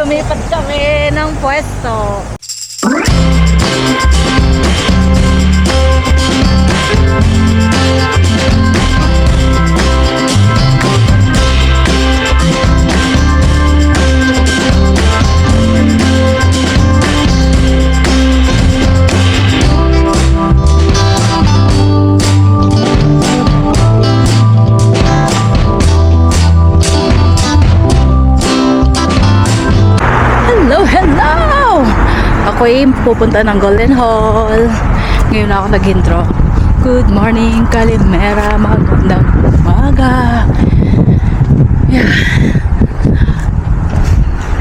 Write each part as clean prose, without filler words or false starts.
lumipat kami ng pwesto. Ako'y pupunta ng Golden Hall. Ngayon ako nag-intro. Good morning, Kalimera. Magandang umaga. Yeah.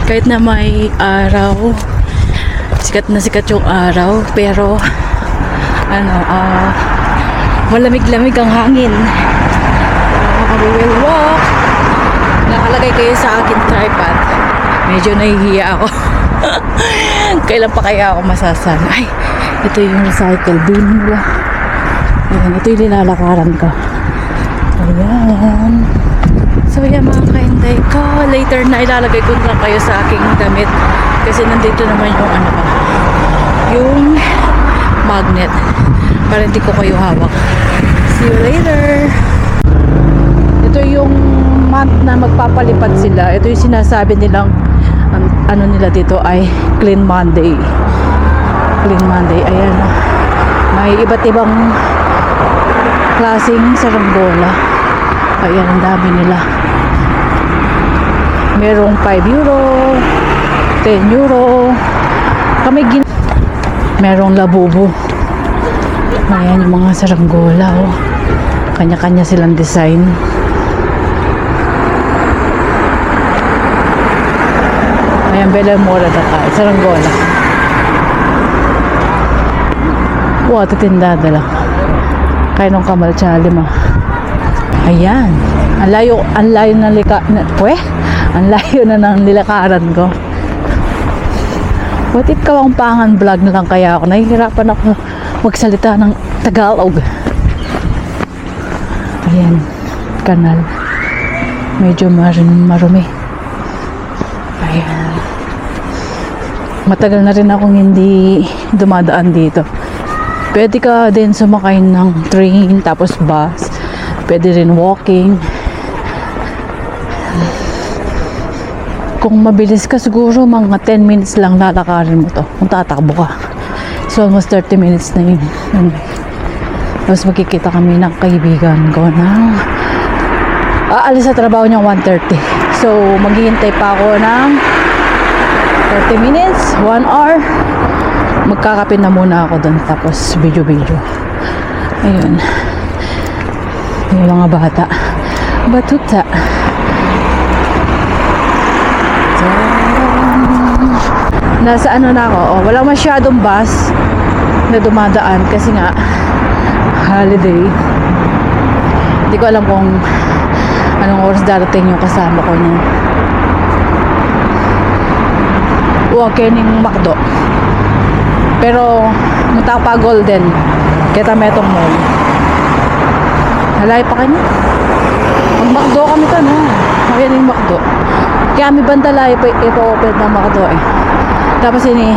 Kahit na may araw, sikat na sikat yung araw, pero malamig-lamig ang hangin. We will walk. Nakalagay kayo sa akin tripod. Medyo nahihiya ako. Kailan pa kaya ako masasal? Ay, ito yung recycle bin nila. Ayan, ito yung nilalakaran ko. Ayan. So yan mga kainday ko. Later na ilalagay ko na kayo sa aking damit. Kasi nandito naman yung yung magnet. Para hindi ko kayo hawak. See you later. Ito yung month na magpapalipad sila. Ito yung sinasabi nilang ano nila dito ay Clean Monday. Clean Monday. Ayan. May iba't ibang klaseng saranggola. Ayan, ang dami nila. Merong 5 euro, 10 euro. Merong labubo. Ayan yung mga saranggola. Oh. Kanya-kanya silang design. Ayan, Bella Mora Dakar. Saranggola. Wow, titindada lang. Kaya nung Kamal Chalim ah. Ayan. Ang layo na ang layo na ng nilakaran ko. What if kawangpangan vlog na lang kaya ako? Nahihirapan ako magsalita ng Tagalog. Ayan. Kanal. Medyo marumi. Ayan. Matagal na rin akong hindi dumadaan dito. Pwede ka din sumakay ng train, tapos bus. Pwede rin walking. Kung mabilis ka, siguro mga 10 minutes lang lalakarin mo to. Kung tatakbo ka. So almost 30 minutes na yun. Tapos magkikita kami ng kaibigan ko na aalis sa trabaho niya 1:30. So maghihintay pa ako ng 30 minutes, 1 hour. Magkakape na muna ako doon. Tapos video. Ayun. Yung mga bata. Batuta. Nasa na ako. Oh, wala masyadong bus na dumadaan kasi nga holiday. Hindi ko alam kung anong oras darating yung kasama ko niya. Walking Macdo. Pero munta pa Golden. Kita metong mall. Halay pa kanya. Mag-Macdo kami ka no. Ayan yung Macdo. Kaya kami bandalay pa ipa-open ng Macdo eh. Tapos ini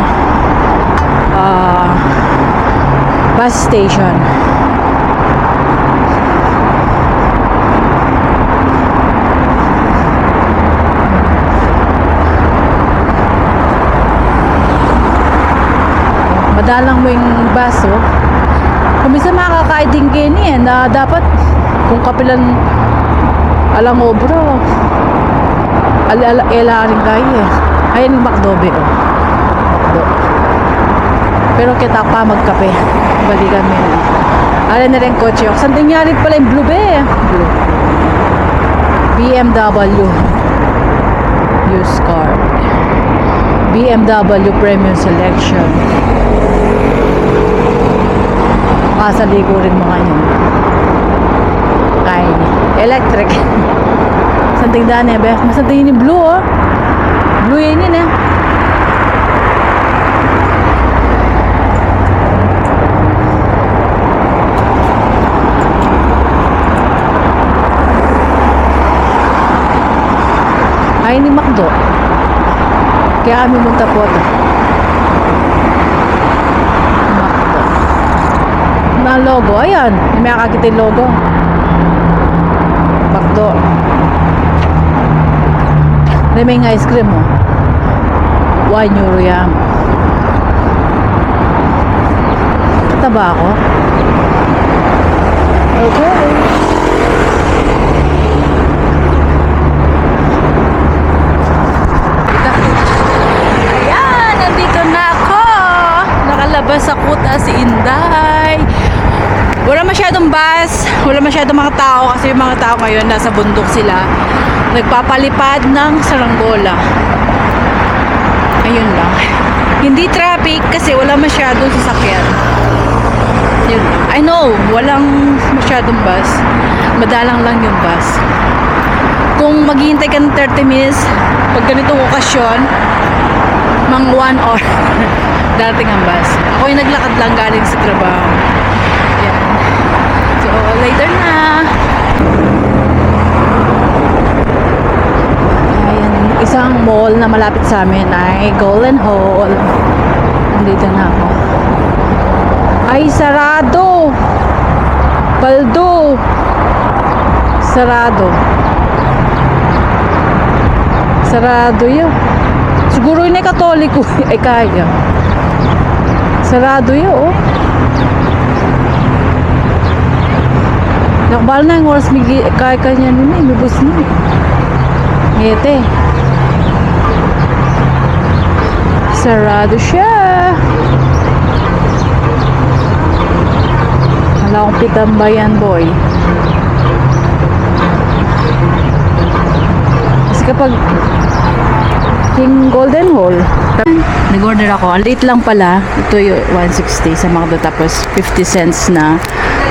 bus station. Madalang mo yung baso. Kumisa makakain din kini na dapat kung kapilan alang obro elaring kayo eh. Ayan yung Macdobe oh. Macdo. Pero kita pa magkape. Balikan mo yun. Alam na rin kotse yung santing nyari pala yung blue be. Blue. BMW used car. BMW Premium Selection. Makasaligo rin mga yun. Kaya electric. Santing daan eh. Masanting yun yung blue oh. Blue yun yun eh. Ay ni Macdo. Kaya kami munta po ito. Na logo, ayan. May makakita yung logo. Bakdo. May ice cream mo. 1 euro yan. Taba ako. Okay. Ayan, nandito na ako. Nakalabas sa kuta si Inday. Wala masyadong bus, wala masyadong mga tao kasi yung mga tao ngayon nasa bundok sila. Nagpapalipad ng saranggola. Ayun lang. Hindi traffic kasi wala masyadong sasakyan. Yun lang. I know, walang masyadong bus. Madalang lang yung bus. Kung maghihintay ka ng 30 minutes, pag ganitong okasyon, mga 1 hour, darating ang bus. Ako yung naglakad lang galing sa trabaho. Yan. So, later na. Ayan, isang mall na malapit sa amin ay Golden Hall. Nandito na ako. Ay, sarado! Baldo! Sarado. Sarado yun. Siguro yun ay katoliko. Ay, kaya. Sarado yun, oh. Nakbal na yung oras kaya kanya nila, inubos na eh. Ngete. Sarado siya. Wala akong pitambayan, boy. Kasi kapag yung Golden Hall, nag-order ako. Late lang pala. Ito yung 160 sa McDo, tapos 50 cents na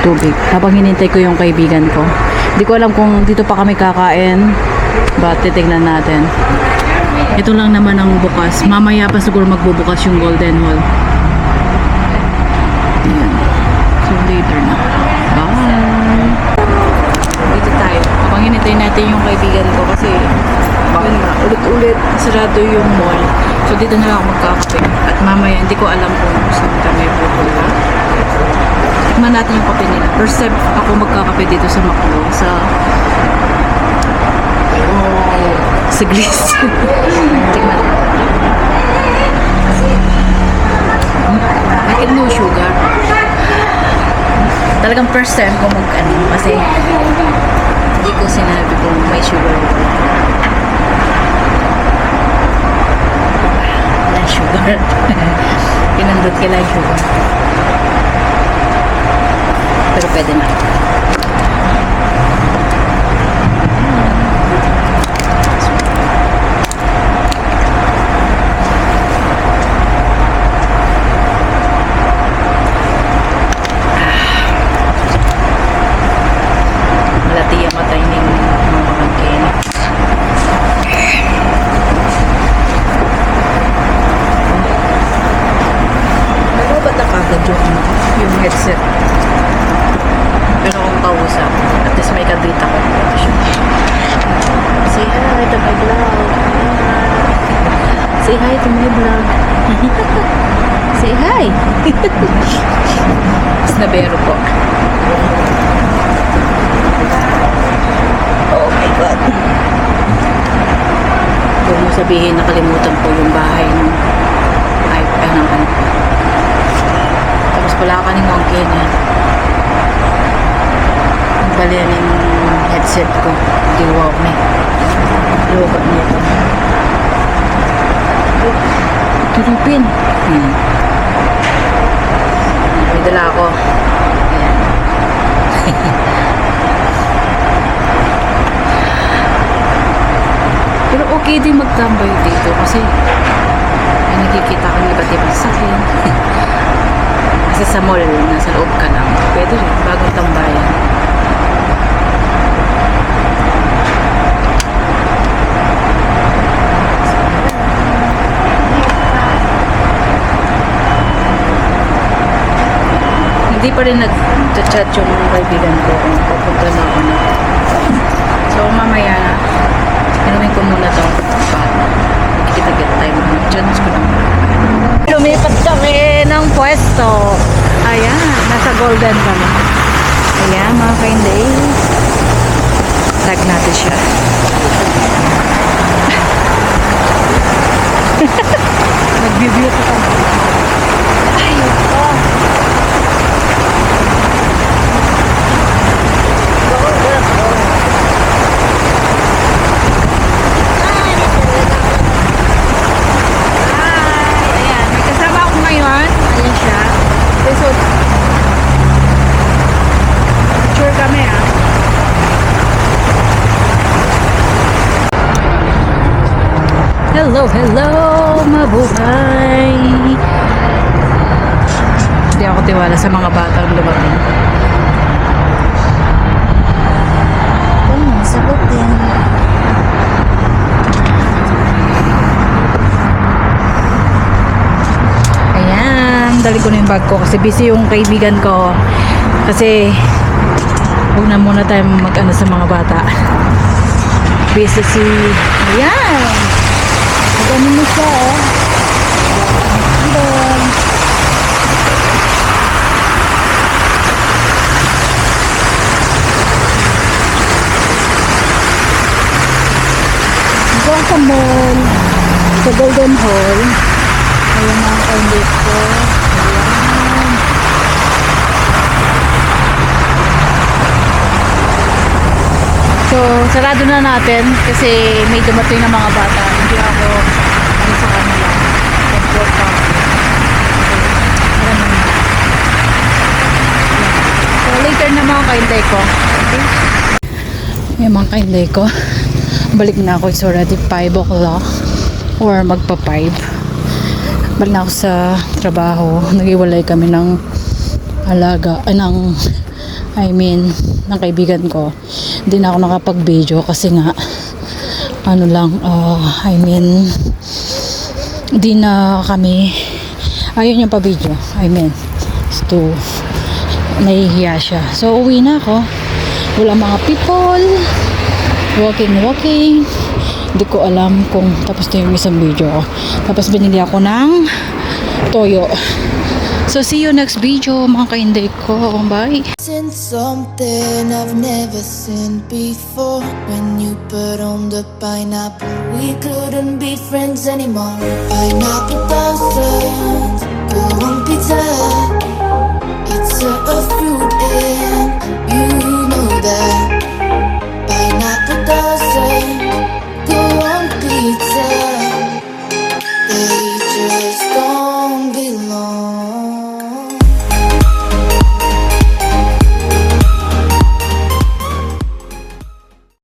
tubig. Habang hinintay ko yung kaibigan ko. Hindi ko alam kung dito pa kami kakain. But titignan natin. Ito lang naman ang bukas. Mamaya pa siguro magbubukas yung Golden Hall. Ayan. So later na. Bye! Dito tayo. Habang hinintay natin yung kaibigan ko kasi yun nga, ulit-ulit sarado yung mall. So dito na lang ako magkakape. At mamaya hindi ko alam kung saan kami pupunta. Tikman natin yung kape nila. First time ako magkakape dito sa McDo. Sa Greece. Tikman. Bakit no sugar? Talagang first time ko kasi hindi ko sinabi kung may sugar. Wala sugar. Pinandot ka lang sugar. Pero pwede na. Yung headset. Pero kung kausap, at least may kabita ko. Say hi to my vlog. Say hi to my vlog. Say hi. Mas nabero po. Oh my God. Huwag mo sabihin, nakalimutan ko yung bahay ng wala ka ning okay na ang bali ng headset ko diwaw na lubat nito turupin may dala ako ayan pero okay din magtambay dito kasi may nakikita ko ng iba't ibang sakyan. Kasi sa mall, nasa loob ka lang. Pwede rin, bagong tambayan. Hindi pa rin nag-chat yung kaibigan ko kung papunta na ako na. So mamaya, inumin ko muna to. Hindi target time. Chance ko naman. Lumipat kami ng pwesto. Ayan, nasa Golden kami. Ayan, mga ka-Inday. Tag natin siya. Nag-review ko kami. Ay, ito. Hello, mabuhay! Hindi ako tiwala sa mga batang dumating. Sagot din. Ayan, dali ko na yung bag ko kasi busy yung kaibigan ko. Kasi huwag na muna tayo mag-ano sa mga bata. Busy si... Ayan! Ganun mo siya, oh. Doon. Doon sa mall, sa Golden Hall. Ayan ang kainit ko. Ayan. So, sarado na natin kasi may dumating na mga bata. Hindi ako ano sa kanila. Comfort pa ako. So, later na mga kainday ko. Okay? Yung mga kainday ko. Balik na ako. It's already 5 o'clock. Or magpa 5. Balik na ako sa trabaho. Nag-iwalay kami ng alaga. Ng kaibigan ko. Hindi na ako nakapag-video kasi nga hindi na kami ayun yung pa-video. Nahihiya siya. So, uwi na ako. Wala mga people. Walking. Hindi ko alam kung tapos na yung isang video ko. Tapos binili ako ng toyo. So, see you next video, mga kainday ko. Bye! Seen something I've never seen before. When you put on the pineapple, we couldn't be friends anymore. Pineapple does